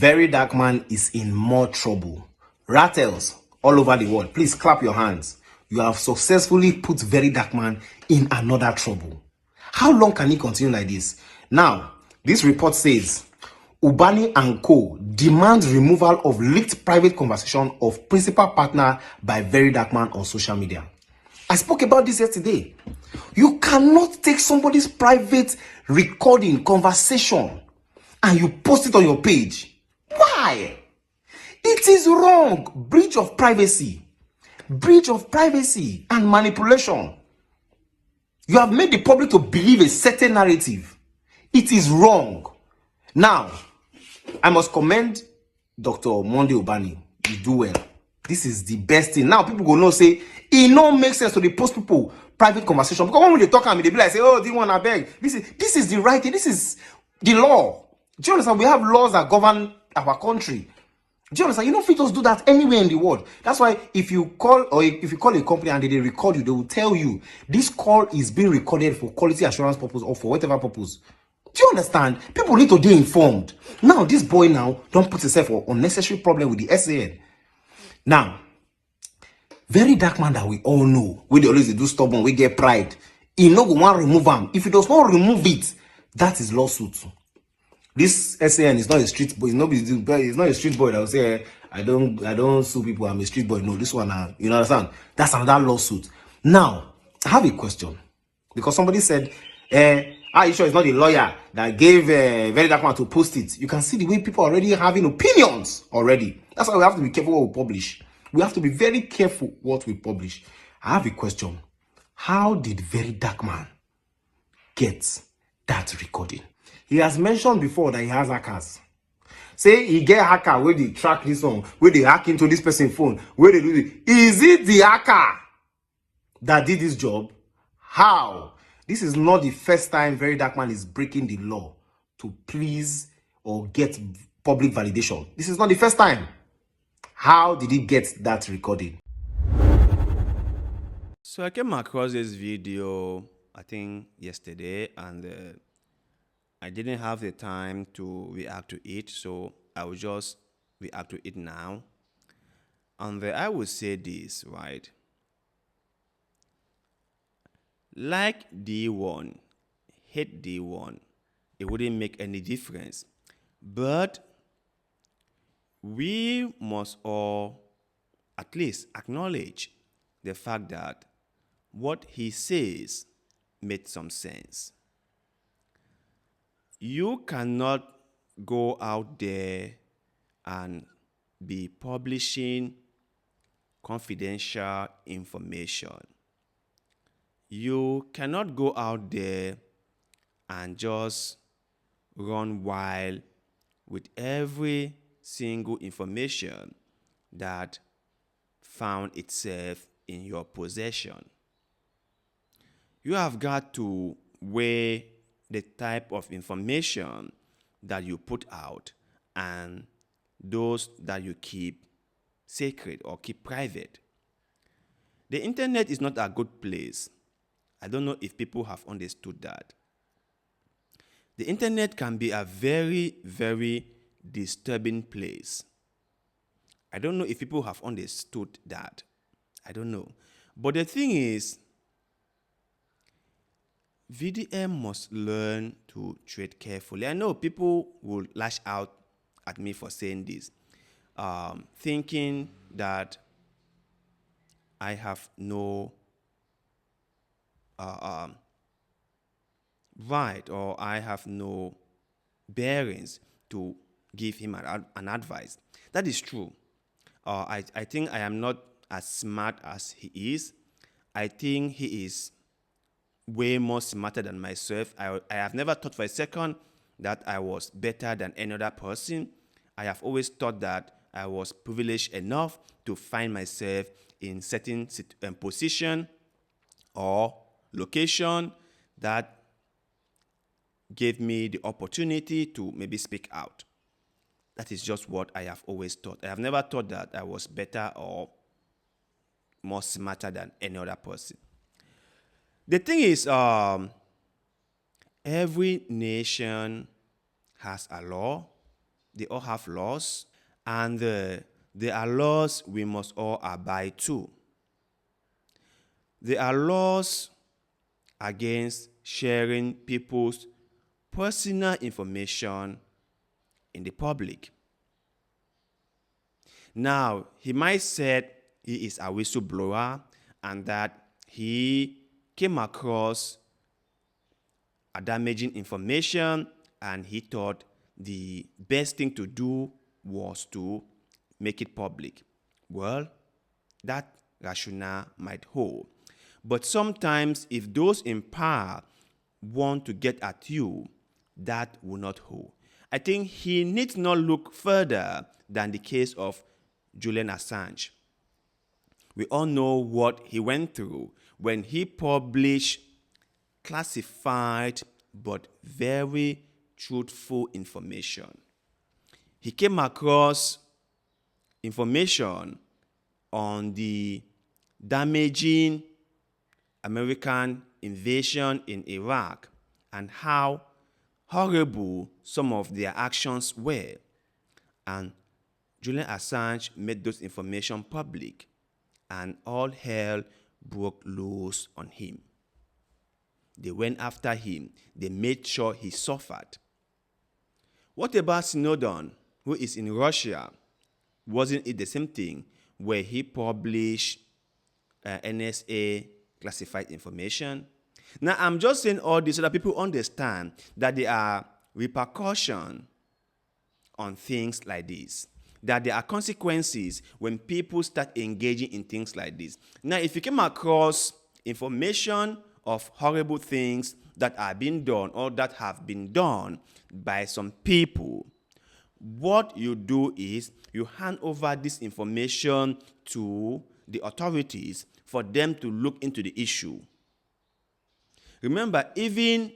VeryDarkMan is in more trouble. Ratels all over the world, please clap your hands. You have successfully put VeryDarkMan in another trouble. How long can he continue like this? Now, this report says Ubani and Co. demand removal of leaked private conversation of principal partner by VeryDarkMan on social media. I spoke about this yesterday. You cannot take somebody's private recording conversation and you post it on your page. Why? It is wrong. Breach of privacy and manipulation. You have made the public to believe a certain narrative. It is wrong. Now, I must commend Dr. Monday Ubani. You do well. This is the best thing. Now people go know say it no make sense to the post people private conversation, because when they talk at me, they be like say, oh, Dee-One, I beg. This is the right thing. This is the law. Do you understand? We have laws that govern our country. Do you understand? You don't fit us do that anywhere in the world. That's why if you call a company and they record you, they will tell you this call is being recorded for quality assurance purpose or for whatever purpose. Do you understand? People need to be informed. Now, this boy now don't put himself for unnecessary problem with the SAN. Now, VeryDarkMan that we all know, we always do stubborn, we get pride. He no go want remove him. If he does not remove it, that is lawsuit. This SAN is not a street boy. It's not a street boy that will say, I don't sue people, I'm a street boy. No, this one, you understand? That's another lawsuit. Now, I have a question. Because somebody said, are you sure it's not the lawyer that gave VeryDarkMan to post it? You can see the way people are already having opinions already. That's why we have to be careful what we publish. We have to be very careful what we publish. I have a question. How did VeryDarkMan get that recording? He has mentioned before that he has hackers. Say he get hacker where they track this one, where they hack into this person's phone, where they do it. Is it the hacker that did this job? How? This is not the first time VeryDarkMan is breaking the law to please or get public validation. This is not the first time. How did he get that recording? So I came across this video, I think yesterday, and I didn't have the time to react to it, so I will just react to it now. And I will say this, right? Like Dee-One, hate Dee-One, it wouldn't make any difference. But we must all at least acknowledge the fact that what he says made some sense. You cannot go out there and be publishing confidential information. You cannot go out there and just run wild with every single information that found itself in your possession. You have got to weigh the type of information that you put out and those that you keep sacred or keep private. The internet is not a good place. I don't know if people have understood that. The internet can be a very, very disturbing place. I don't know if people have understood that. I don't know. But the thing is, VDM must learn to tread carefully. I know people will lash out at me for saying this, thinking that I have no right or I have no bearings to give him an advice. That is true. I think I am not as smart as he is. I think he is way more smarter than myself. I have never thought for a second that I was better than any other person. I have always thought that I was privileged enough to find myself in certain position or location that gave me the opportunity to maybe speak out. That is just what I have always thought. I have never thought that I was better or more smarter than any other person. The thing is, every nation has a law, they all have laws, and there are laws we must all abide to. There are laws against sharing people's personal information in the public. Now, he might say he is a whistleblower and that he came across a damaging information and he thought the best thing to do was to make it public. Well, that rationale might hold. But sometimes if those in power want to get at you, that will not hold. I think he needs not look further than the case of Julian Assange. We all know what he went through when he published classified but very truthful information. He came across information on the damaging American invasion in Iraq and how horrible some of their actions were. And Julian Assange made those information public, and all hell broke loose on him. They went after him. They made sure he suffered. What about Snowden, who is in Russia? Wasn't it the same thing where he published NSA classified information? Now, I'm just saying all this so that people understand that there are repercussions on things like this, that there are consequences when people start engaging in things like this. Now, if you came across information of horrible things that are being done or that have been done by some people, what you do is you hand over this information to the authorities for them to look into the issue. Remember, even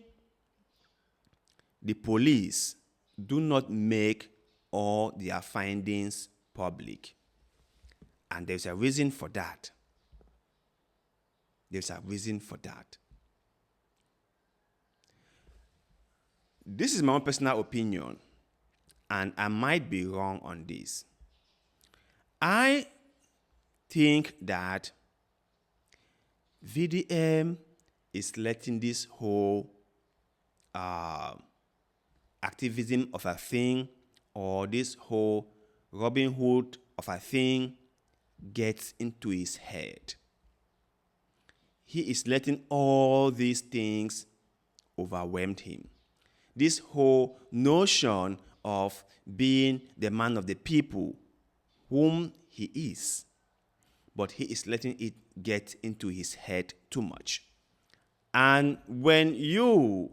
the police do not make all their findings public. And there's a reason for that. There's a reason for that. This is my own personal opinion, and I might be wrong on this. I think that VDM is letting this whole activism of a thing or this whole Robin Hood of a thing gets into his head. He is letting all these things overwhelm him. This whole notion of being the man of the people, whom he is, but he is letting it get into his head too much. And when you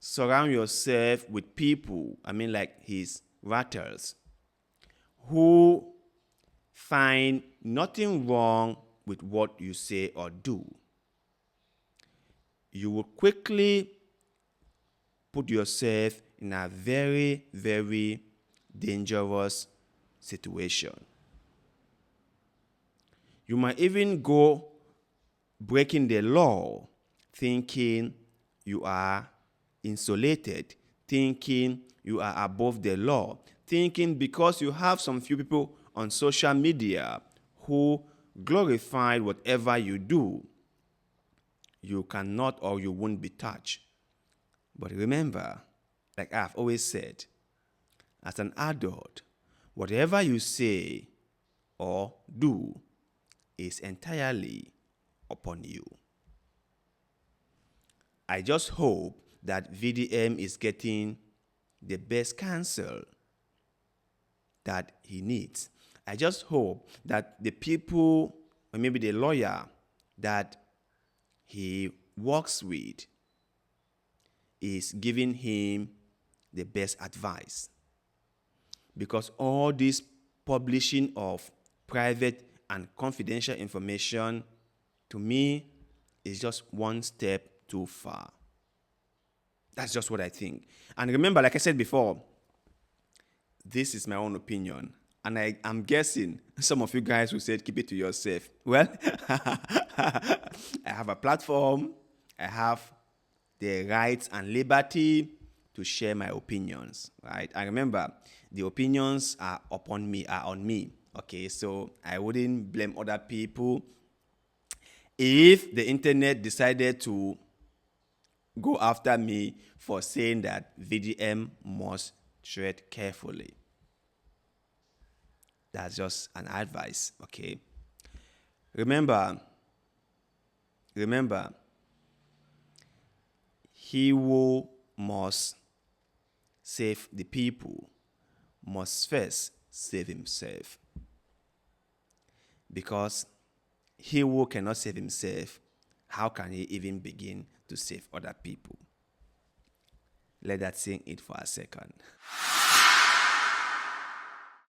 surround yourself with people, like his Ratels, who find nothing wrong with what you say or do, you will quickly put yourself in a very, very dangerous situation. You might even go breaking the law, thinking you are insulated, thinking you are above the law, thinking because you have some few people on social media who glorify whatever you do, you cannot or you won't be touched. But remember, like I've always said, as an adult, whatever you say or do is entirely upon you. I just hope that VDM is getting the best counsel that he needs. I just hope that the people, or maybe the lawyer that he works with, is giving him the best advice. Because all this publishing of private and confidential information, to me, is just one step too far. That's just what I think. And remember, like I said before, this is my own opinion. And I'm guessing some of you guys who said keep it to yourself. Well, I have a platform. I have the rights and liberty to share my opinions, right? And remember, the opinions are on me. Okay, so I wouldn't blame other people if the internet decided to go after me for saying that VDM must tread carefully. That's just an advice, okay? Remember, he who must save the people must first save himself. Because he who cannot save himself, how can he even begin to save other people? Let that sink in for a second.